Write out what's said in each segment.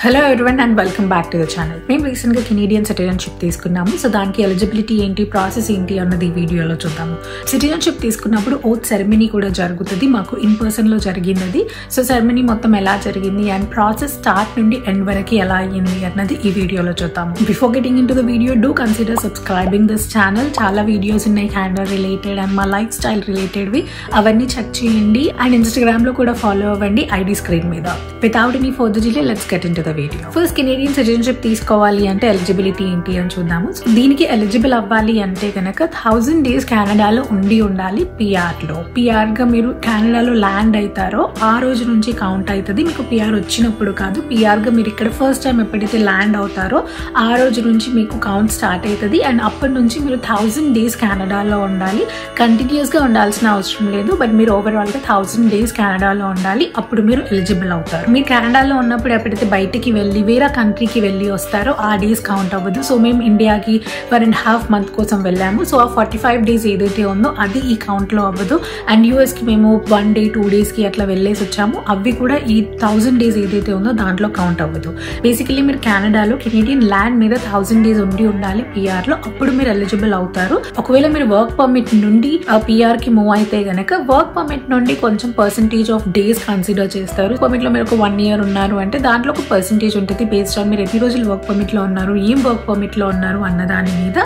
Hello everyone and welcome back to the channel. మేము రీసెంట్గా Canadian citizenship తీసుకున్నాము. So దానికి ఎలిజిబిలిటీ ఏంటి, ప్రాసెస్ ఏంటి అన్నది ఈ వీడియోలో చూద్దాము. సిటిజన్షిప్ తీసుకున్నప్పుడు ఓత్ సెరమనీ కూడా జరుగుతుంది. మాకు ఇన్ పర్సన్లో జరిగింది. సో సెరమనీ మొత్తం ఎలా జరిగింది అండ్ ప్రాసెస్ స్టార్ట్ నుండి ఎండ్ వరకు ఎలా అయ్యింది అన్నది ఈ వీడియోలో చూద్దాము. Before getting in to the video, do consider subscribing this channel. చాలా వీడియోస్ ఉన్నాయి క్యానడా రిలేటెడ్ అండ్ మా లైఫ్ స్టైల్ రిలేటెడ్వి. అవన్నీ చెక్ చేయండి అండ్ ఇన్స్టాగ్రామ్లో కూడా ఫాలో అవ్వండి ఐడి స్క్రీన్ మీద. Without any further delay let's get in to the video. First Canadian citizenship తీసుకోవాలి అంటే ఎలిజిబిలిటీ ఏంటి అని చూద్దాము. దీనికి ఎలిజిబుల్ అవ్వాలి అంటే కనుక 1000 days కెనడాలో ఉండాలి. పిఆర్ గా మీరు కెనడాలో ల్యాండ్ అవుతారో ఆ రోజు నుంచి కౌంట్ అవుతుంది. మీకు పిఆర్ వచ్చినప్పుడు కాదు, పిఆర్ గా మీరు ఇక్కడ ఫస్ట్ టైం ఎప్పుడైతే ల్యాండ్ అవుతారో ఆ రోజు నుంచి మీకు కౌంట్ స్టార్ట్ అవుతుంది. అండ్ అప్పటి నుంచి మీరు 1000 days కెనడాలో ఉండాలి. కంటిన్యూస్ గా ఉండాల్సిన అవసరం లేదు, బట్ మీరు ఓవరాల్ గా 1000 days కెనడాలో ఉండాలి. అప్పుడు మీరు ఎలిజిబుల్ అవుతారు. మీరు కెనడాలో ఉన్నప్పుడు ఎప్పుడైతే బయటికి వెళ్ళి వేరే కంట్రీకి వెళ్ళి వస్తారో ఆ డేస్ కౌంట్ అవ్వదు. సో మేము ఇండియాకి 1.5 months కోసం వెళ్ళాము. సో ఆ 45 days ఏదైతే ఉందో అది ఈ కౌంట్ లో అవ్వదు. అండ్ యూఎస్ కి మేము 1 day 2 days కి అట్లా వెళ్ళేసి వచ్చాము. అవి కూడా ఈ 1000 days ఏదైతే ఉందో దాంట్లో కౌంట్ అవ్వదు. బేసికలీ మీరు కెనడాలో కెనేడియన్ ల్యాండ్ మీద 1000 days ఉండాలి పిఆర్ లో, అప్పుడు మీరు ఎలిజిబుల్ అవుతారు. ఒకవేళ మీరు వర్క్ పర్మిట్ నుండి పిఆర్ కి మూవ్ అయితే గనక వర్క్ పర్మిట్ నుండి కొంచెం పర్సంటేజ్ ఆఫ్ డేస్ కన్సిడర్ చేస్తారు. పర్మిట్ లో మీరు ఒక 1 year ఉన్నారు అంటే దాంట్లో ఒక పర్సంటేజ్ ఉంటుంది బేస్డ్ ఆన్ మీరు ఎన్ని రోజులు వర్క్ పర్మిట్ లో ఉన్నారు, ఏం వర్క్ పర్మిట్ లో ఉన్నారు అన్న దాని మీద.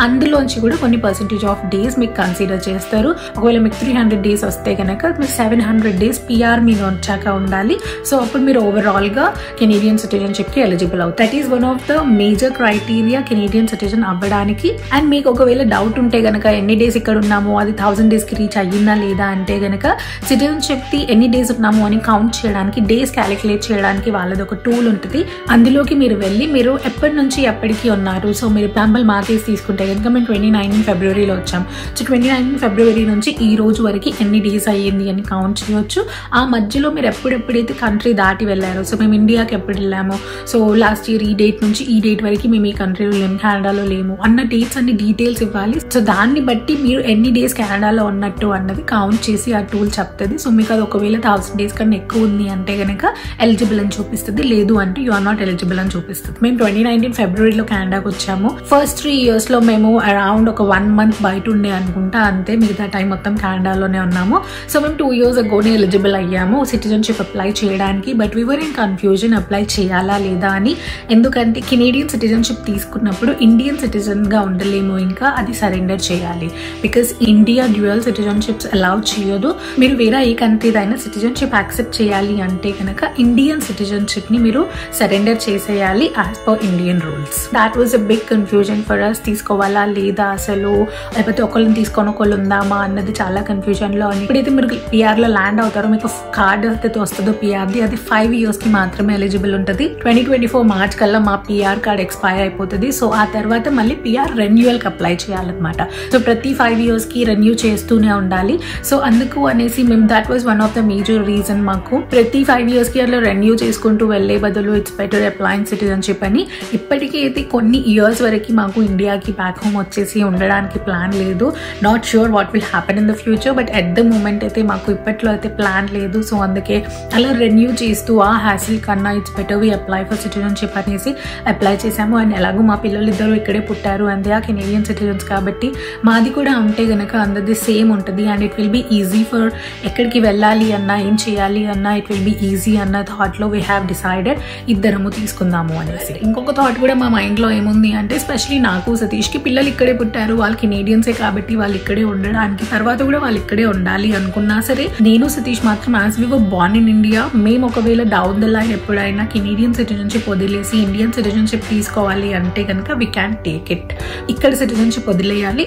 అందులోంచి కూడా కొన్ని పర్సంటేజ్ ఆఫ్ డేస్ మీకు కన్సిడర్ చేస్తారు. ఒకవేళ మీకు 300 days వస్తే కనుక మీరు 700 days పిఆర్ మీద వచ్చాక ఉండాలి. సో అప్పుడు మీరు ఓవరాల్ గా కెనేడియన్ సిటిజన్షిప్ కి ఎలిజిబుల్ అవుతారు. That is one of the major criteria Canadian citizen అవ్వడానికి. అండ్ మీకు ఒకవేళ డౌట్ ఉంటే గనక ఎన్ని డేస్ ఇక్కడ ఉన్నామో అది 1000 days కి రీచ్ అయ్యిందా లేదా అంటే గనక సిటిజన్షిప్ కి ఎన్ని డేస్ ఉన్నాము అని కౌంట్ చేయడానికి, డేస్ క్యాలిక్యులేట్ చేయడానికి వాళ్ళది ఒక టూల్ ఉంటుంది. అందులోకి మీరు వెళ్ళి మీరు ఎప్పటి నుంచి ఎప్పటికి ఉన్నారు. సో మీరు ఎగ్జాంపుల్ మా కేసు తీసుకుంటే కనుక మేము 29 ఫిబ్రవరిలో వచ్చాం. సో 29 ఫిబ్రవరి నుంచి ఈ రోజు వరకు ఎన్ని డేస్ అయ్యింది అని కౌంట్ చేయొచ్చు. ఆ మధ్యలో మీరు ఎప్పుడెప్పుడైతే కంట్రీ దాటి వెళ్ళారో, సో మేము ఇండియాకి ఎప్పుడు వెళ్ళాము, సో లాస్ట్ ఇయర్ ఈ డేట్ నుంచి ఈ డేట్ వరకు మేము ఈ కంట్రీలో లేము, కెనడాలో లేము అన్న డేట్స్ అన్ని డీటెయిల్స్ ఇవ్వాలి. సో దాన్ని బట్టి మీరు ఎన్ని డేస్ కెనడాలో ఉన్నట్టు అన్నది కౌంట్ చేసి ఆ టూల్ చెప్తుంది. సో మీకు అది ఒకవేళ 1000 days కన్నా ఎక్కువ ఉంది అంటే కనుక ఎలిజిబుల్ అని చూపిస్తుంది, లేదు అంటే యు ఆర్ నాట్ ఎలిజిబుల్ అని చూపిస్తుంది. మేము 2019 ఫిబ్రవరిలో కెనడాకి వచ్చాము. ఫస్ట్ 3 years లో మేము అరౌండ్ ఒక 1 month బయట ఉండే అనుకుంటా, అంతే. మిగతా టైం మొత్తం కెనడాలోనే ఉన్నాము. సో మేము 2 years అగోనే ఎలిజిబుల్ అయ్యాము సిటిజన్షిప్ అప్లై చేయడానికి. But we were in confusion apply చేయాలా లేదా అని. ఎందుకంటే కెనేడియన్ సిటిజన్షిప్ తీసుకున్నప్పుడు ఇండియన్ సిటిజన్ గా ఉండలేము, ఇంకా అది సరెండర్ చేయాలి. Because India dual citizenships allow చేయదు. మీరు వేరే ఏ కంట్రీదైనా సిటిజన్షిప్ యాక్సెప్ట్ చేయాలి అంటే కనుక ఇండియన్ సిటిజన్షిప్ ని మీరు సరెండర్ చేసేయాలి as per Indian rules. That was a big confusion for us. తీసుకోవాలా లేదా అసలు, లేకపోతే ఒకళ్ళని తీసుకొని ఒకళ్ళు ఉందామా అన్నది చాలా కన్ఫ్యూజన్ లో. ఇప్పుడైతే మీరు పిఆర్ లో ల్యాండ్ అవుతారో మీకు కార్డ్ అయితే వస్తుందో పిఆర్ది, అది 5 years కి మాత్రమే ఎలిజిబుల్ ఉంటుంది. 2024 మార్చ్ కల్లా మా పిఆర్ కార్డ్ ఎక్స్పైర్ అయిపోతుంది. సో ఆ తర్వాత మళ్ళీ పిఆర్ రెన్యూవల్ కి అప్లై చేయాలన్నమాట. సో ప్రతి 5 years కి రెన్యూ చేస్తూనే ఉండాలి. సో అందుకు అనేసి మేము that was one of the major reason. మాకు ప్రతి 5 years కి అట్లా రెన్యూ చేసుకుంటూ వెళ్లే బదులు ఇట్స్ బెటర్ అప్లైయింగ్ సిటిజన్షిప్ అని. ఇప్పటికీ అయితే కొన్ని ఇయర్స్ వరకు మాకు ఇండియాకి బ్యాక్ హోమ్ వచ్చేసి ఉండడానికి ప్లాన్ లేదు. Not sure what will happen in the future, but at the moment అయితే మాకు ఇప్పట్లో అయితే ప్లాన్ లేదు. సో అందుకే అలా రెన్యూ చేస్తూ ఆ హ్యాసిల్ కన్నా it's better we apply for citizenship అనేసి అప్లై చేసాము. అండ్ ఎలాగో మా పిల్లలు ఇద్దరు ఇక్కడే పుట్టారు and they are Canadian citizens కాబట్టి మాది కూడా ఉంటే గనక అందరిది సేమ్ ఉంటుంది. And it will be easy for ఎక్కడికి వెళ్ళాలి అన్నా, ఏం చేయాలి అన్నా ఇట్ విల్ బి ఈజీ అన్న థాట్ లో వీ హ్యావ్ డిసైడెడ్ ఇద్దరము తీసుకుందాము అనేసి. ఇంకొక థాట్ కూడా మా మైండ్ లో ఏముంది అంటే, ఎస్పెషలీ నాకు సతీష్ కి పిల్లలు ఇక్కడే పుట్టారు, వాళ్ళు కెనేడియన్సే కాబట్టి వాళ్ళు ఇక్కడే ఉండడానికి, తర్వాత కూడా వాళ్ళు ఇక్కడే ఉండాలి అనుకున్నా సరే, నేను సతీష్ మాత్రం as we were born in India, మేము ఒకవేళ డౌన్ ద లైన్ ఎప్పుడైనా కెనేడియన్ సిటిజన్షిప్ వదిలేసి ఇండియన్ సిటిజన్షిప్ తీసుకోవాలి అంటే కనుక వీ క్యాన్ టేక్ ఇట్. ఇక్కడ సిటిజన్షిప్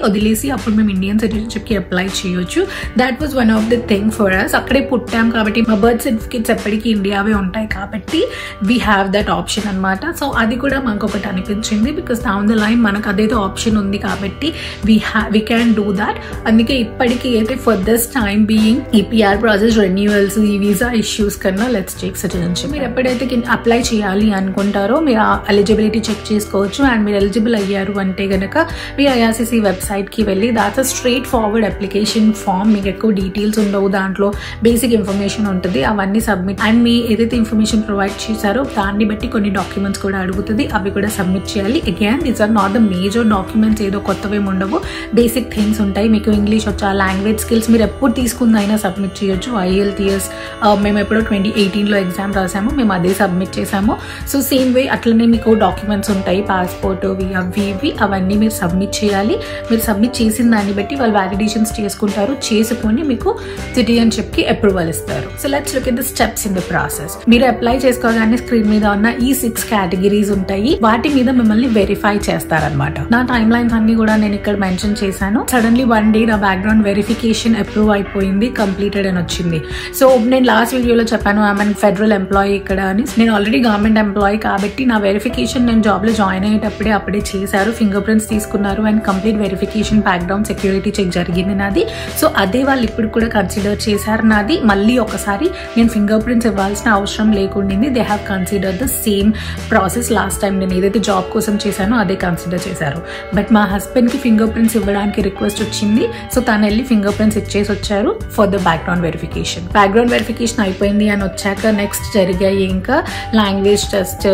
వదిలేసి అప్పుడు మేము ఇండియన్ సిటిజన్షిప్ కి అప్లై చేయొచ్చు. That was one of the thing for us. అక్కడే పుట్టాం కాబట్టి మా బర్త్ సర్టిఫికేట్స్ ఎప్పటికీ ఇండియావే ఉంటాయి కాబట్టి వీ హ్యావ్ దట్ ఆప్షన్ అనమాట. సో అది కూడా మాకు ఒకటి అనిపించింది. బికాస్ డౌన్ ద లైన్ మనకు అదేదో ఆప్షన్ ఉంది కాబట్టి వీ క్యాన్ డూ దాట్. అందుకే ఇప్పటికీ అయితే ఫర్ దిస్ టైమ్ బీయింగ్ ఈ పిఆర్ ప్రాసెస్, రెన్యూవల్స్, ఈ వీసా ఇష్యూస్ కన్నా లెట్స్ టేక్ సిటిజన్షిప్. మీరు ఎప్పుడైతే అప్లై చేయాలి అనుకుంటారో మీరు ఎలిజిబిలిటీ చెక్ చేసుకోవచ్చు. అండ్ మీరు ఎలిజిబుల్ అయ్యారు అంటే గనక మీ ఐఆర్సీసీ వెబ్సైట్ కి వెళ్ళి that's a straightforward application form. మీకు ఎక్కువ డీటెయిల్స్ ఉండవు, దాంట్లో బేసిక్ ఇన్ఫర్మేషన్ ఉంటుంది, అవన్నీ సబ్మిట్. అండ్ మీ ఏదైతే ఇన్ఫర్మేషన్ ప్రొవైడ్ చేశారో ఇస్తారో దాన్ని బట్టి కొన్ని డాక్యుమెంట్స్ కూడా అడుగుతుంది, అవి కూడా సబ్మిట్ చేయాలి. Again these are not the major documents, ఏదో కొత్తవేమి ఉండవు, బేసిక్ థింగ్స్ ఉంటాయి. మీకు ఇంగ్లీష్ వచ్చా, లాంగ్వేజ్ స్కిల్స్ మీరు ఎప్పుడు తీసుకుందైనా సబ్మిట్ చేయొచ్చు. IELTS మేము ఎప్పుడో 2018లో ఎగ్జామ్ రాసాము, మేము అదే సబ్మిట్ చేసాము. సో సేమ్ వే అట్లనే మీకు డాక్యుమెంట్స్ ఉంటాయి, పాస్పోర్ట్ అవి అవన్నీ మీరు సబ్మిట్ చేయాలి. మీరు సబ్మిట్ చేసిన దాన్ని బట్టి వాళ్ళు వ్యాలిడేషన్స్ చేసుకుంటారు, చేసుకొని మీకు సిటిజన్షిప్కి అప్రూవల్ ఇస్తారు. So let's look at the steps in the process. మీరు అప్లై చేసుకోగానే స్క్రీన్ మీద ఉన్న ఈ 6 కేటగిరీస్ ఉంటాయి, వాటి మీద మిమ్మల్ని వెరిఫై చేస్తారనమాట. నా టైమ్ లైన్స్ అన్ని కూడా నేను ఇక్కడ మెన్షన్ చేశాను. సడన్లీ వన్ డే నా బ్యాక్గ్రౌండ్ వెరిఫికేషన్ అప్రూవ్ అయిపోయింది, కంప్లీటెడ్ అని వచ్చింది. సో నేను లాస్ట్ వీడియోలో చెప్పాను ఐఎమ్ ఫెడరల్ ఎంప్లాయీ ఇక్కడ అని. నేను ఆల్రెడీ గవర్నమెంట్ ఎంప్లాయీ కాబట్టి నా వెరిఫికేషన్ నేను జాబ్ లో జాయిన్ అయ్యేటప్పుడే అప్పుడే చేశారు, ఫింగర్ ప్రింట్స్ తీసుకున్నారు and complete verification background security check జరిగింది నాది. సో అదే వాళ్ళు ఇప్పుడు కూడా కన్సిడర్ చేశారు నాది. మళ్ళీ ఒకసారి నేను ఫింగర్ ప్రింట్స్ ఇవ్వాల్సిన అవసరం లేకుండింది. They have consider the same process. Last time నేను ఏదైతే జాబ్ కోసం చేశానో అదే కన్సిడర్ చేశారు. బట్ మా హస్బెండ్ కి ఫింగర్ ప్రింట్స్ ఇవ్వడానికి రిక్వెస్ట్ వచ్చింది. సో తను వెళ్ళి ఫింగర్ ప్రింట్స్ ఇచ్చేసి వచ్చారు for the background verification. Background verification అయిపోయింది అని వచ్చాక నెక్స్ట్ జరిగాయి ఇంకా లాంగ్వేజ్ టెస్ట్,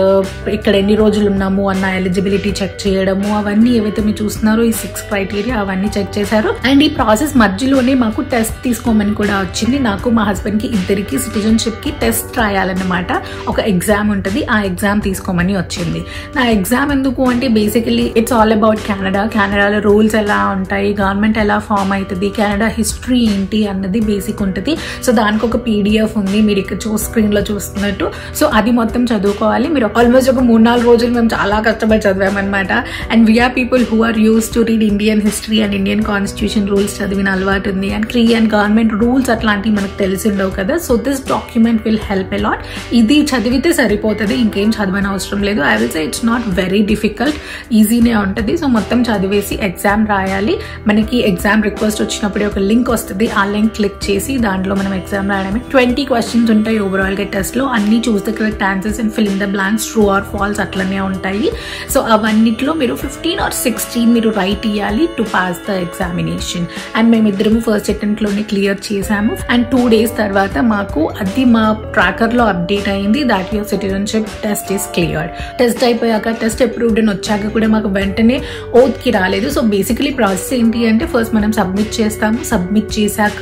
ఇక్కడ ఎన్ని రోజులు ఉన్నాము అన్న ఎలిజిబిలిటీ చెక్ చేయడము, అవన్నీ ఏవైతే మీరు చూస్తున్నారో ఈ 6 క్రైటీరియా అవన్నీ చెక్ చేశారు. అండ్ ఈ ప్రాసెస్ మధ్యలోనే మాకు టెస్ట్ తీసుకోమని కూడా వచ్చింది. నాకు మా హస్బెండ్ కి ఇద్దరికి సిటిజన్షిప్ కి టెస్ట్ రాయాలన్నమాట. ఒక ఎగ్జామ్ ఉంటుంది, ఆ ఎగ్జామ్ తీసుకోమని వచ్చింది. నా ఎగ్జామ్ ఎందుకు అంటే basically it's all about Canada. కెనడాలో రూల్స్ ఎలా ఉంటాయి, గవర్నమెంట్ ఎలా ఫామ్ అవుతుంది, కెనడా హిస్టరీ ఏంటి అన్నది బేసిక్ ఉంటుంది. సో దానికి ఒక PDF ఉంది, మీరు ఇక్కడ స్క్రీన్ లో చూస్తున్నట్టు. సో అది మొత్తం చదువుకోవాలి. మీరు ఆల్మోస్ట్ ఒక 3-4 రోజులు మేము చాలా కష్టపడి చదివామన్నమాట. And we are people who are used to read Indian history and Indian constitution rules చదివిన అలవాటు ఉంది. అండ్ గవర్నమెంట్ రూల్స్ అట్లాంటివి మనకు తెలిసి ఉండవు కదా. So this document will help a lot. ఇది చదివితే సరిపోతుంది, ఇంకేం చదవని అవసరం లేదు. I will say it's not very difficult, ఈజీనే ఉంటుంది. సో మొత్తం చదివేసి ఎగ్జామ్ రాయాలి. మనకి ఎగ్జామ్ రిక్వెస్ట్ వచ్చినప్పుడే ఒక లింక్ వస్తుంది, ఆ లింక్ క్లిక్ చేసి దాంట్లో మనం ఎగ్జామ్ రాయడమే. 20 క్వశ్చన్స్ ఉంటాయి ఓవరాల్ గా టెస్ట్ లో. అన్ని choose the correct answers and fill in the blanks, true or false అట్లనే ఉంటాయి. సో అవన్నిట్లో మీరు 15 or 16 మీరు రైట్ ఇవ్వాలి to pass the examination. And మేమిద్దరము ఫస్ట్ అటెంప్ట్ లోనే క్లియర్ చేసాము. అండ్ 2 days తర్వాత మాకు అది మా ట్రాకర్ లో అప్డేట్ అయింది that your citizenship test is cleared. Test అయిపోయాక టెస్ట్ అప్రూవ్డ్ అని వచ్చాక కూడా మాకు వెంటనే ఓత్ కి రాలేదు. సో బేసికలీ ప్రాసెస్ ఏంటి అంటే ఫస్ట్ మనం సబ్మిట్ చేస్తాము, సబ్మిట్ చేశాక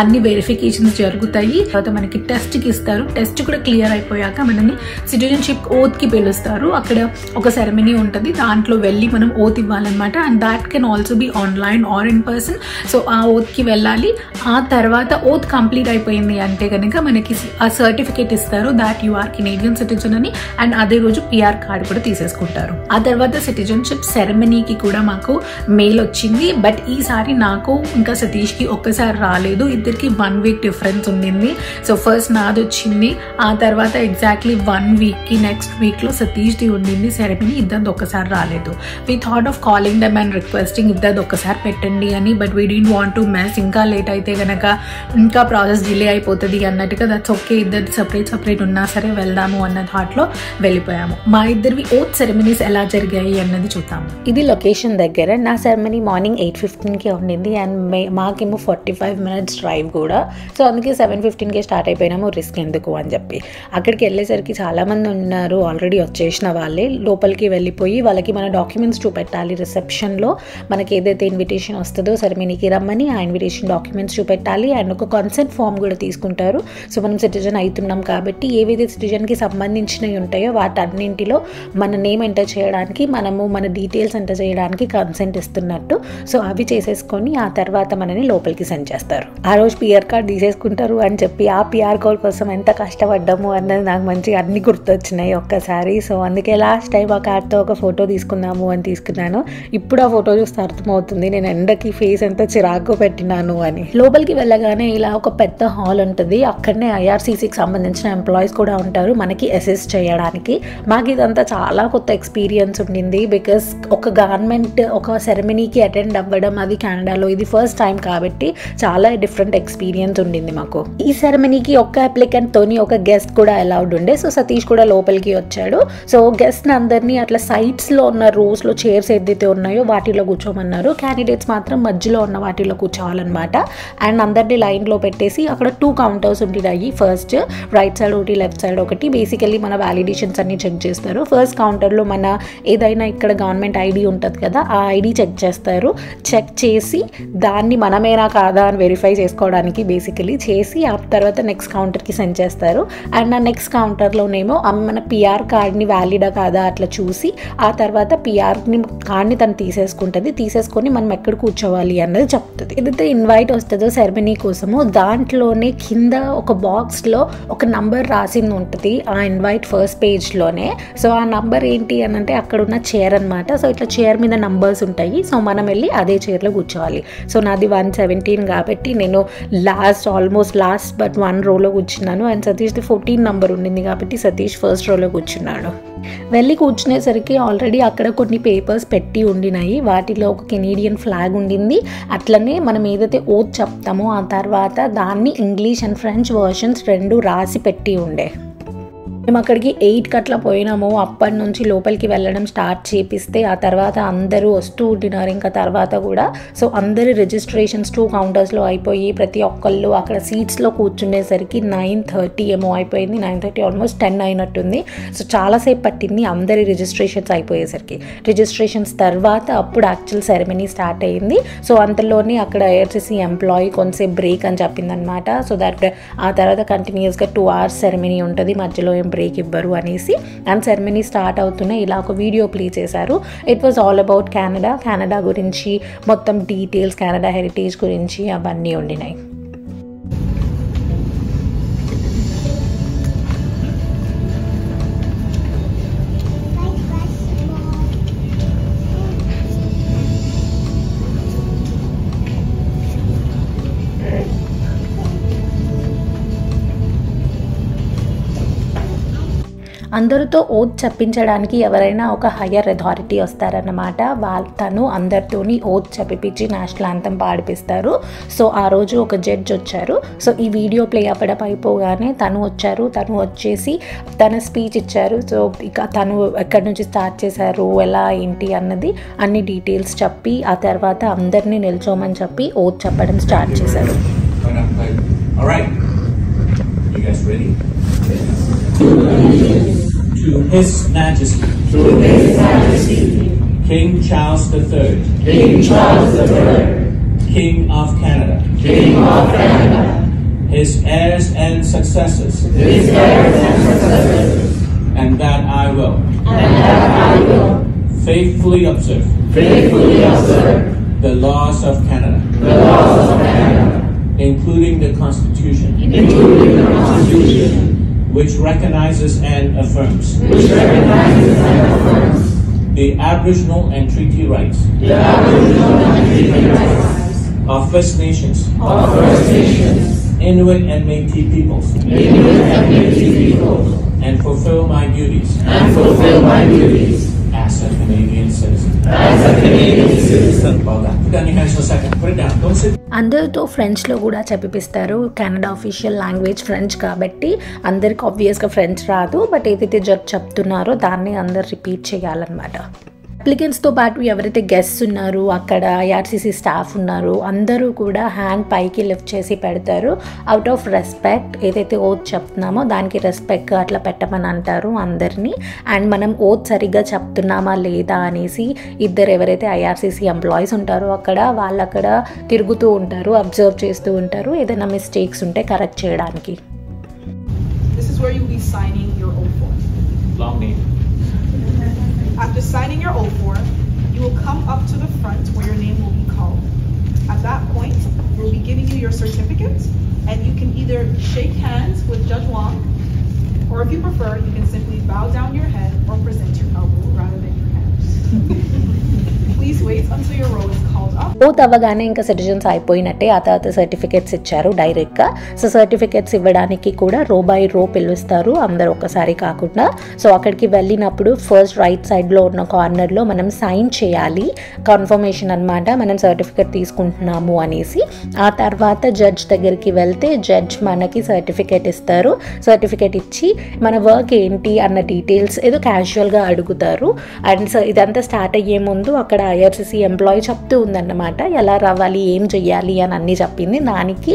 అన్ని వెరిఫికేషన్స్ జరుగుతాయి, తర్వాత మనకి టెస్ట్ కి ఇస్తారు. టెస్ట్ కూడా క్లియర్ అయిపోయాక మనల్ని సిటిజన్షిప్ ఓత్ కి పిలుస్తారు. అక్కడ ఒక సెరమనీ ఉంటుంది, దాంట్లో వెళ్ళి మనం ఓత్ ఇవ్వాలన్నమాట. And that can also be online or in person. So ఆ ఓత్ కి వెళ్ళాలి. ఆ తర్వాత ఓత్ కంప్లీట్ అయిపోయింది అంటే కనుక మనకి ఆ సర్టిఫికేట్ ఇస్తారు that you are Canadian citizen అని. అండ్ అదే రోజు PR కార్డు కూడా తీసేసుకుంటారు. ఆ తర్వాత సిటిజన్షిప్ సెరమనీకి కూడా మాకు మెయిల్ వచ్చింది. బట్ ఈసారి నాకు ఇంకా సతీష్ కి ఒక్కసారి రాలేదు, ఇద్దరికి 1 week డిఫరెన్స్ ఉండింది. సో ఫస్ట్ నాది వచ్చింది, ఆ తర్వాత ఎగ్జాక్ట్లీ 1 week కి నెక్స్ట్ వీక్ లో సతీష్ ది ఉండింది సెరమనీ. ఇద్దరిది ఒక్కసారి రాలేదు. We thought of calling them and requesting ఇద్దరిది ఒక్కసారి పెట్టండి అని. But we don't want to mess, ఇంకా లేట్ అయితే గనక ఇంకా ప్రాసెస్ డిలే అయిపోతుంది అన్నట్టుగా దట్స్ ఓకే, ఇద్దరిది సపరేట్ ఉన్నా సరే వెళ్దాము అన్న థాట్ లో వెళ్ళిపోయాము. మా ఇద్దరివి ఓత్ సెరమనీస్ ఎలా జరిగాయి అన్నది చూద్దాము. ఇది లొకేషన్ దగ్గర. నా సెరమనీ మార్నింగ్ 8:15కి ఉండింది అండ్ మాకేమో 45 minutes డ్రైవ్ కూడా. సో అందుకే 7:15కే స్టార్ట్ అయిపోయినాము, రిస్క్ ఎందుకు అని చెప్పి. అక్కడికి వెళ్ళేసరికి చాలామంది ఉన్నారు, ఆల్రెడీ వచ్చేసిన వాళ్ళే. లోపలికి వెళ్ళిపోయి వాళ్ళకి మన డాక్యుమెంట్స్ చూపెట్టాలి. రిసెప్షన్లో మనకి ఏదైతే ఇన్విటేషన్ వస్తుందో సెరమనీకి రమ్మని ఆ ఇన్విటేషన్ డాక్యుమెంట్స్ చూపెట్టాలి. అండ్ ఒక కన్సెంట్ ఫామ్ కూడా తీసుకుంటారు. సో మనం సిటిజన్ అవుతున్నాం కాబట్టి ఏవైతే సిటిజన్కి సంబంధించినవి ఉంటాయో వాటన్నింటిలో మన నేమ్ ఎంటర్ చేయడానికి, మనము మన డీటెయిల్స్ ఎంటర్ చేయడానికి కన్సెంట్ ఇస్తున్నట్టు. సో అవి చేసేసుకొని ఆ తర్వాత మనని లోపలికి సెండ్ చేస్తారు. ఆ రోజు PR కార్డ్ తీసేసుకుంటారు అని చెప్పి ఆ PR కార్డ్ కోసం ఎంత కష్టపడ్డాము అన్నది నాకు మంచిగా అన్ని గుర్తొచ్చినాయి ఒక్కసారి. సో అందుకే లాస్ట్ టైం ఆ కార్డ్తో ఒక ఫోటో తీసుకుందాము అని తీసుకున్నాను. ఇప్పుడు ఆ ఫోటో చూస్తే అర్థమవుతుంది నేను ఎండకి ఫేస్ ఎంత చిరాకు పెట్టినాను అని. లోపలికి వెళ్ళగానే ఇలా ఒక పెద్ద హాల్ ఉంటుంది. అక్కడనే IRCCకి సంబంధించిన ఎంప్లాయీస్ కూడా ఉంటారు మనకి అసిస్ట్ చేయడానికి. మాకు ఇదంతా చాలా కొత్త ఎక్స్పీరియన్స్ ఉండింది. బికాస్ ఒక గవర్నమెంట్ ఒక సెరమనీకి అటెండ్ అవ్వడం అది కెనడాలో ఇది ఫస్ట్ టైం కాబట్టి చాలా డిఫరెంట్ ఎక్స్పీరియన్స్ ఉండింది మాకు. ఈ సెరమనీకి ఒక్క అప్లికెంట్ తోని ఒక గెస్ట్ కూడా అలౌడ్ ఉండే. సో సతీష్ కూడా లోపలికి వచ్చాడు. సో గెస్ట్ అందరినీ అట్లా సైడ్స్ లో ఉన్న రోస్ లో చైర్స్ ఏదైతే ఉన్నాయో వాటిలో కూర్చోమన్నారు. క్యాండిడేట్స్ మాత్రం మధ్యలో ఉన్న వాటిలో కూర్చోవాలన్నమాట. అండ్ అందరినీ లైన్ లో పెట్టేసి అక్కడ 2 counters ఉంటున్నాయి. ఫస్ట్ రైట్ సైడ్ ఒకటి, లెఫ్ట్ సైడ్ ఒకటి. బేసికలీ మన వ్యాలిడేషన్స్ అన్ని చెక్ చేస్తారు. ఫస్ట్ కౌంటర్లో మన ఏదైనా ఇక్కడ గవర్నమెంట్ ఐడి ఉంటుంది కదా, ఆ ఐడి చెక్ చేస్తారు. చెక్ చేసి దాన్ని మనమేనా కాదా అని వెరిఫై చేసుకోవడానికి బేసికలీ చేసి ఆ తర్వాత నెక్స్ట్ కౌంటర్కి సెండ్ చేస్తారు. అండ్ ఆ నెక్స్ట్ కౌంటర్లోనేమో మన పిఆర్ కార్డ్ని వ్యాలిడా కాదా అట్లా చూసి ఆ తర్వాత పిఆర్ని కార్డ్ని తను తీసేసుకొని మనం ఎక్కడ కూర్చోవాలి అన్నది చెప్తుంది. ఏదైతే ఇన్వైట్ వస్తుందో సెరమనీ కోసము దాంట్లోనే కింద ఒక బాక్స్లో ఒక నంబర్ రాసింది ఉంటుంది ఆ ఇన్వైట్ ఫస్ట్ పేజ్లోనే. సో ఆ నంబర్ ఏంటి అని అంటే అక్కడ ఉన్న చైర్ అనమాట. సో ఇట్లా చైర్ మీద నంబర్స్ ఉంటాయి. సో మనం వెళ్ళి అదే చైర్లో కూర్చోవాలి. సో నాది 117 కాబట్టి నేను ఆల్మోస్ట్ లాస్ట్ బట్ 1 రోలో కూర్చున్నాను. అండ్ సతీష్ది 14 నంబర్ ఉండింది కాబట్టి సతీష్ ఫస్ట్ రోలో కూర్చున్నాడు. వెళ్ళి కూర్చునేసరికి ఆల్రెడీ అక్కడ కొన్ని పేపర్స్ పెట్టి ఉండినాయి. వాటిలో ఒక కెనేడియన్ ఫ్లాగ్ ఉండింది. అట్లనే మనం ఏదైతే ఓత్ చెప్తామో ఆ తర్వాత దాన్ని ఇంగ్లీష్ అండ్ ఫ్రెంచ్ వర్షన్స్ 2 రాసి పెట్టి ఉండే. మేము అక్కడికి 8కి అట్లా పోయినాము. అప్పటి నుంచి లోపలికి వెళ్ళడం స్టార్ట్ చేపిస్తే ఆ తర్వాత అందరూ వస్తూ ఉంటున్నారు ఇంకా తర్వాత కూడా. సో అందరి రిజిస్ట్రేషన్స్ 2 కౌంటర్స్లో అయిపోయి ప్రతి ఒక్కళ్ళు అక్కడ సీట్స్లో కూర్చునేసరికి 9:30 ఏమో అయిపోయింది. 9:30 ఆల్మోస్ట్ 10 అయినట్టుంది. సో చాలాసేపు పట్టింది అందరి రిజిస్ట్రేషన్స్ అయిపోయేసరికి. రిజిస్ట్రేషన్స్ తర్వాత అప్పుడు యాక్చువల్ సెరమనీ స్టార్ట్ అయ్యింది. సో అంతలోనే అక్కడ ఐఆర్సీసీ ఎంప్లాయీ కొంతసేపు బ్రేక్ అని చెప్పిందనమాట. సో దట్ ఆ తర్వాత కంటిన్యూస్గా 2 hours సెరమనీ ఉంటుంది, మధ్యలో ఏం బ్రేక్ ఇవ్వరు అనేసి. అండ్ సెరమనీ స్టార్ట్ అవుతూనే ఇలా ఒక వీడియో ప్లే చేశారు. It was all about Canada గురించి మొత్తం డీటెయిల్స్, కెనడా హెరిటేజ్ గురించి అవన్నీ ఉండినాయి. అందరితో ఓత్ చెప్పించడానికి ఎవరైనా ఒక హయ్యర్ అథారిటీ వస్తారన్నమాట. తను అందరితోని ఓత్ చెప్పిపించి నేషనల్ యాంథమ్ పాడిపిస్తారు. సో ఆ రోజు ఒక జడ్జ్ వచ్చారు. సో ఈ వీడియో ప్లే అవ్వడం అయిపోగానే తను వచ్చేసి తన స్పీచ్ ఇచ్చారు. సో ఇక తను ఎక్కడి నుంచి స్టార్ట్ చేశారు, ఎలా ఏంటి అన్నది అన్ని డీటెయిల్స్ చెప్పి ఆ తర్వాత అందరినీ నిల్చోమని చెప్పి ఓత్ చెప్పడం స్టార్ట్ చేశారు. To His Majesty, King Charles III, King of Canada, His heirs and successors, and that I will faithfully observe the laws of Canada, including the Constitution, which recognizes and affirms the Aboriginal and treaty rights of First Nations, Inuit and Métis peoples, and fulfill my duties as a Canadian citizen. Well done. Put down your hands for a second. Put it down. Don't sit. అందరితో ఫ్రెంచ్లో కూడా చెప్పిస్తారు. Canada official language French కాబట్టి అందరికి ఆబ్వియస్గా French రాదు. But ఏదైతే judge చెప్తున్నారో దాన్ని అందరు రిపీట్ చేయాలన్నమాట. అప్లికెంట్స్తో పాటు ఎవరైతే గెస్ట్స్ ఉన్నారో అక్కడ ఐఆర్సీసీ స్టాఫ్ ఉన్నారు అందరూ కూడా హ్యాండ్ పైకి లిఫ్ట్ చేసి పెడతారు. అవుట్ ఆఫ్ రెస్పెక్ట్ ఏదైతే ఓత్ చెప్తున్నామో దానికి రెస్పెక్ట్ అట్లా పెట్టమని అంటారు అందరినీ. అండ్ మనం ఓత్ సరిగ్గా చెప్తున్నామా లేదా అనేసి ఇద్దరు ఎవరైతే ఐఆర్సీసీ ఎంప్లాయీస్ ఉంటారో వాళ్ళు అక్కడ తిరుగుతూ ఉంటారు, అబ్జర్వ్ చేస్తూ ఉంటారు, ఏదైనా మిస్టేక్స్ ఉంటే కరెక్ట్ చేయడానికి. This is where you'll be signing your oath form. Long name. After signing your oath form, you will come up to the front where your name will be called. At that point, we'll be giving you your certificate, and you can either shake hands with Judge Wong, or if you prefer, you can simply bow down your head or present your elbow rather than your hands. Please wait until your roll is called up. Oath అవ్వగానే ఇంకా citizens అయిపోయినట్టే. ఆ తర్వాత certificates ఇచ్చారు డైరెక్ట్గా. So certificates ఇవ్వడానికి కూడా రో బై రో పిలుస్తారు, అందరు ఒక్కసారి కాకుండా. సో అక్కడికి వెళ్ళినప్పుడు ఫస్ట్ రైట్ సైడ్లో ఉన్న కార్నర్లో మనం సైన్ చేయాలి, కన్ఫర్మేషన్ అనమాట మనం సర్టిఫికెట్ తీసుకుంటున్నాము అనేసి. ఆ తర్వాత జడ్జ్ దగ్గరికి వెళ్తే జడ్జ్ మనకి సర్టిఫికెట్ ఇస్తారు. సర్టిఫికెట్ ఇచ్చి మన వర్క్ ఏంటి అన్న డీటెయిల్స్ ఏదో క్యాజువల్గా అడుగుతారు. అండ్ ఇదంతా స్టార్ట్ అయ్యే ముందు అక్కడ ఐఆర్సీసీ ఎంప్లాయీ చెప్తూ ఉందన్నమాట, అనమాట. ఎలా రావాలి, ఏం చెయ్యాలి అని అన్నీ చెప్పింది. దానికి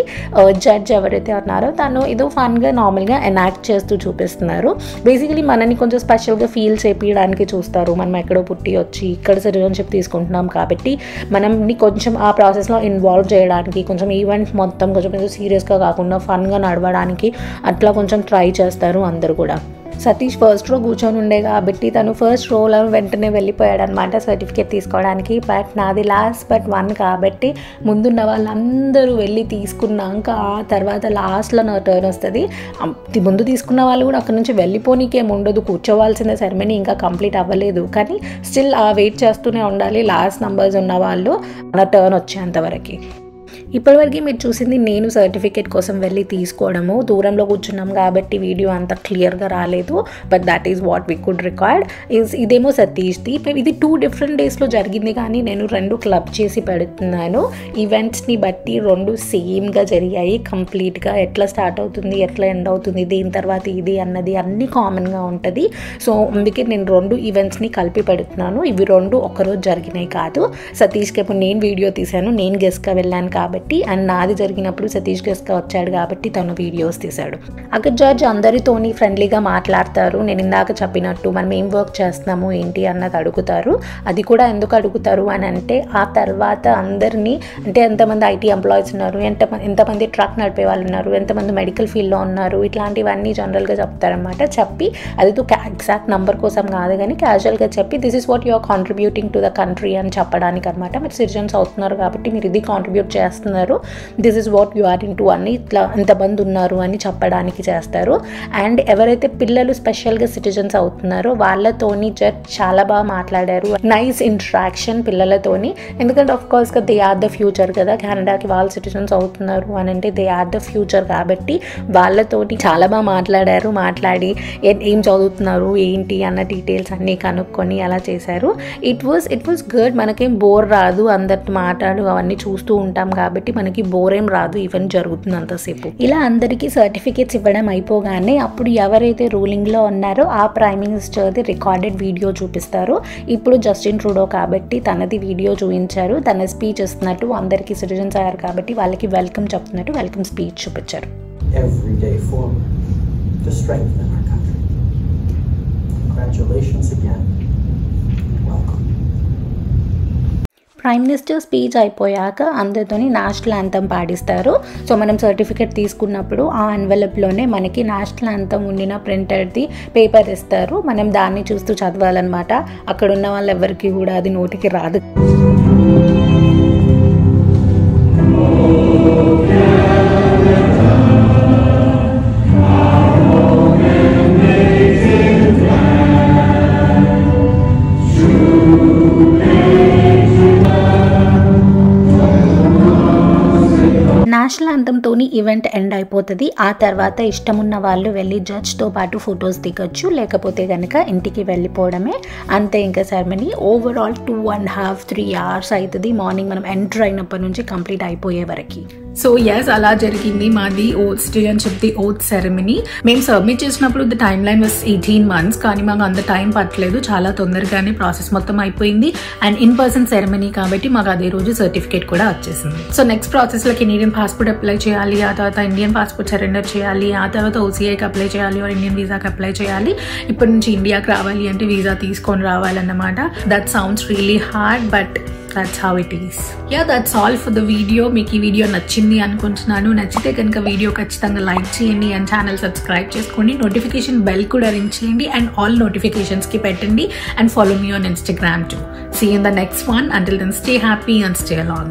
జడ్జ్ ఎవరైతే ఉన్నారో తను ఏదో ఫన్గా నార్మల్గా ఎనాక్ట్ చేస్తూ చూపిస్తున్నారు. బేసికలీ మనని కొంచెం స్పెషల్గా ఫీల్ చేపించడానికి చూస్తారు. మనం ఎక్కడో పుట్టి వచ్చి ఇక్కడ సిటిజన్షిప్ తీసుకుంటున్నాం కాబట్టి మనల్ని కొంచెం ఆ ప్రాసెస్లో ఇన్వాల్వ్ చేయడానికి, కొంచెం ఈవెంట్ మొత్తం కొంచెం సీరియస్గా కాకుండా ఫన్గా నడవడానికి అట్లా కొంచెం ట్రై చేస్తారు అందరు కూడా. సతీష్ ఫస్ట్ రో కూర్చొని ఉండే కాబట్టి తను ఫస్ట్ రోలో వెంటనే వెళ్ళిపోయాడు అనమాట సర్టిఫికేట్ తీసుకోవడానికి. బట్ నాది లాస్ట్ బట్ 1 కాబట్టి ముందున్న వాళ్ళందరూ వెళ్ళి తీసుకున్నాక ఆ తర్వాత లాస్ట్లో నా టర్న్ వస్తుంది. ముందు తీసుకున్న వాళ్ళు కూడా అక్కడ నుంచి వెళ్ళిపోనీకేం ఉండదు, కూర్చోవాల్సిన సెరమనీ ఇంకా కంప్లీట్ అవ్వలేదు. కానీ స్టిల్ వెయిట్ చేస్తూనే ఉండాలి లాస్ట్ నంబర్స్ ఉన్న వాళ్ళు నా టర్న్ వచ్చేంతవరకు. ఇప్పటివరకు మీరు చూసింది నేను సర్టిఫికేట్ కోసం వెళ్ళి తీసుకోవడము. దూరంలో కూర్చున్నాం కాబట్టి వీడియో అంత క్లియర్గా రాలేదు. But that is what we could record. ఇదేమో సతీష్ది. ఇది 2 డిఫరెంట్ డేస్లో జరిగింది కానీ నేను 2 క్లబ్ చేసి పెడుతున్నాను. ఈవెంట్స్ని బట్టి 2 సేమ్గా జరిగాయి. కంప్లీట్గా ఎట్లా స్టార్ట్ అవుతుంది, ఎట్లా ఎండ్ అవుతుంది, దీని తర్వాత ఇది అన్నది అన్నీ కామన్గా ఉంటుంది. సో అందుకే నేను 2 ఈవెంట్స్ని కలిపి పెడుతున్నాను. ఇవి 2 ఒకరోజు జరిగినాయి కాదు. సతీష్కి ఇప్పుడు నేను వీడియో తీశాను, నేను గెస్ట్గా వెళ్ళాను కాబట్టి, అండ్ నాది జరిగినప్పుడు సతీష్ గెస్ట్గా వచ్చాడు కాబట్టి తను వీడియోస్ తీశాడు. అక్కడ జడ్జ్ అందరితోని ఫ్రెండ్లీగా మాట్లాడతారు. నేను ఇందాక చెప్పినట్టు మనం ఏం వర్క్ చేస్తున్నాము ఏంటి అన్నది అడుగుతారు. అది కూడా ఎందుకు అడుగుతారు అని అంటే ఆ తర్వాత అందరినీ అంటే ఎంతమంది ఐటీ ఎంప్లాయీస్ ఉన్నారు, ఎంతమంది ట్రక్ నడిపే వాళ్ళు ఉన్నారు, ఎంతమంది మెడికల్ ఫీల్డ్లో ఉన్నారు, ఇట్లాంటివన్నీ జనరల్గా చెప్తారనమాట. చెప్పి అది ఎగ్జాక్ట్ నెంబర్ కోసం కాదు కానీ క్యాజువల్గా చెప్పి this is what you are contributing to the country అని చెప్పడానికి అనమాట. మీరు సిటిజన్స్ అవుతున్నారు కాబట్టి మీరు ఇది కాంట్రిబ్యూట్ చేస్తున్నారు, this is what you are into అని ఇట్లా ఎంతమంది ఉన్నారు అని చెప్పడానికి చేస్తారు. అండ్ ఎవరైతే పిల్లలు స్పెషల్గా సిటిజన్స్ అవుతున్నారో వాళ్ళతోని జడ్జ్ చాలా బాగా మాట్లాడారు. నైస్ ఇంటరాక్షన్ పిల్లలతోని. ఎందుకంటే ఆఫ్ కోర్స్గా దే ఆర్ ద ఫ్యూచర్ కదా, కెనడాకి వాళ్ళు సిటిజన్స్ అవుతున్నారు అని అంటే దే ఆర్ ద ఫ్యూచర్ కాబట్టి వాళ్ళతోటి చాలా బాగా మాట్లాడారు. మాట్లాడి ఏం చదువుతున్నారు ఏంటి అన్న డీటెయిల్స్ అన్నీ కనుక్కొని అలా చేశారు. It was good. మనకేం బోర్ రాదు, అందరితో మాట్లాడు అవన్నీ చూస్తూ ఉంటాం కాబట్టి మనకి బోర్ ఏం రాదు ఈవెంట్ జరుగుతుంది అంతసేపు. ఇలా అందరికీ సర్టిఫికేట్స్ ఇవ్వడం అయిపోగానే అప్పుడు ఎవరైతే రూలింగ్లో ఉన్నారో ఆ ప్రైమ్ మినిస్టర్ది రికార్డెడ్ వీడియో చూపిస్తారు. ఇప్పుడు జస్టిన్ ట్రూడో కాబట్టి తనది వీడియో చూపించారు. తన స్పీచ్ ఇస్తున్నట్టు అందరికీ సిటిజన్స్ అయ్యారు కాబట్టి వాళ్ళకి వెల్కమ్ చెప్తున్నట్టు వెల్కమ్ స్పీచ్ చూపించారు. Every day forward to strengthen our country. Congratulations again. Welcome. Prime minister speech అయిపోయాక అందరితోని నేషనల్ యాంథమ్ పాడిస్తారు. సో మనం సర్టిఫికేట్ తీసుకున్నప్పుడు ఆ ఎన్వెలప్లోనే మనకి నేషనల్ యాంథమ్ ఉండిన ప్రింటెడ్ది పేపర్ ఇస్తారు. మనం దాన్ని చూస్తూ చదవాలన్నమాట. అక్కడ ఉన్న వాళ్ళు ఎవరికి కూడా అది నోటికి రాదు. నేషనల్ యాంథమ్తోని ఈవెంట్ ఎండ్ అయిపోతుంది. ఆ తర్వాత ఇష్టమున్న వాళ్ళు వెళ్ళి జడ్జ్తో పాటు ఫొటోస్ దిగొచ్చు, లేకపోతే కనుక ఇంటికి వెళ్ళిపోవడమే. అంతే ఇంకా సెరమనీ. ఓవరాల్ 2.5-3 hours అవుతుంది మార్నింగ్ మనం ఎంటర్ అయినప్పటి నుంచి కంప్లీట్ అయిపోయే వరకు. సో ఎస్, అలా జరిగింది మాది సిటిజన్షిప్ ఓత్ సెరమనీ. మేము సబ్మిట్ చేసినప్పుడు the time line was 18 months, కానీ మాకు అంత టైం పట్టలేదు. చాలా తొందరగానే ప్రాసెస్ మొత్తం అయిపోయింది. అండ్ ఇన్ పర్సన్ సెరమనీ కాబట్టి మాకు అదే రోజు సర్టిఫికేట్ కూడా వచ్చేసింది. సో నెక్స్ట్ ప్రాసెస్ లో కెనడియన్ పాస్పోర్ట్ అప్లై చేయాలి, ఆ తర్వాత ఇండియన్ పాస్పోర్ట్ సరెండర్ చేయాలి, ఆ తర్వాత ఓసీఐకి అప్లై చేయాలి, ఇండియన్ వీసాకి అప్లై చేయాలి. ఇప్పటి నుంచి ఇండియాకి రావాలి అంటే వీసా తీసుకొని రావాలన్నమాట. That sounds really hard but that's how it is. Yeah, that's all for the video. మీకు ఈ వీడియో నచ్చింది అనుకుంటున్నాను. నచ్చితే కనుక వీడియో ఖచ్చితంగా లైక్ చేయండి అండ్ ఛానల్ సబ్స్క్రైబ్ చేసుకోండి. నోటిఫికేషన్ బెల్ కూడా రింగ్ చేయండి అండ్ ఆల్ నోటిఫికేషన్స్కి పెట్టండి and follow me on Instagram too. See you in the next one. Until then, stay happy and stay along.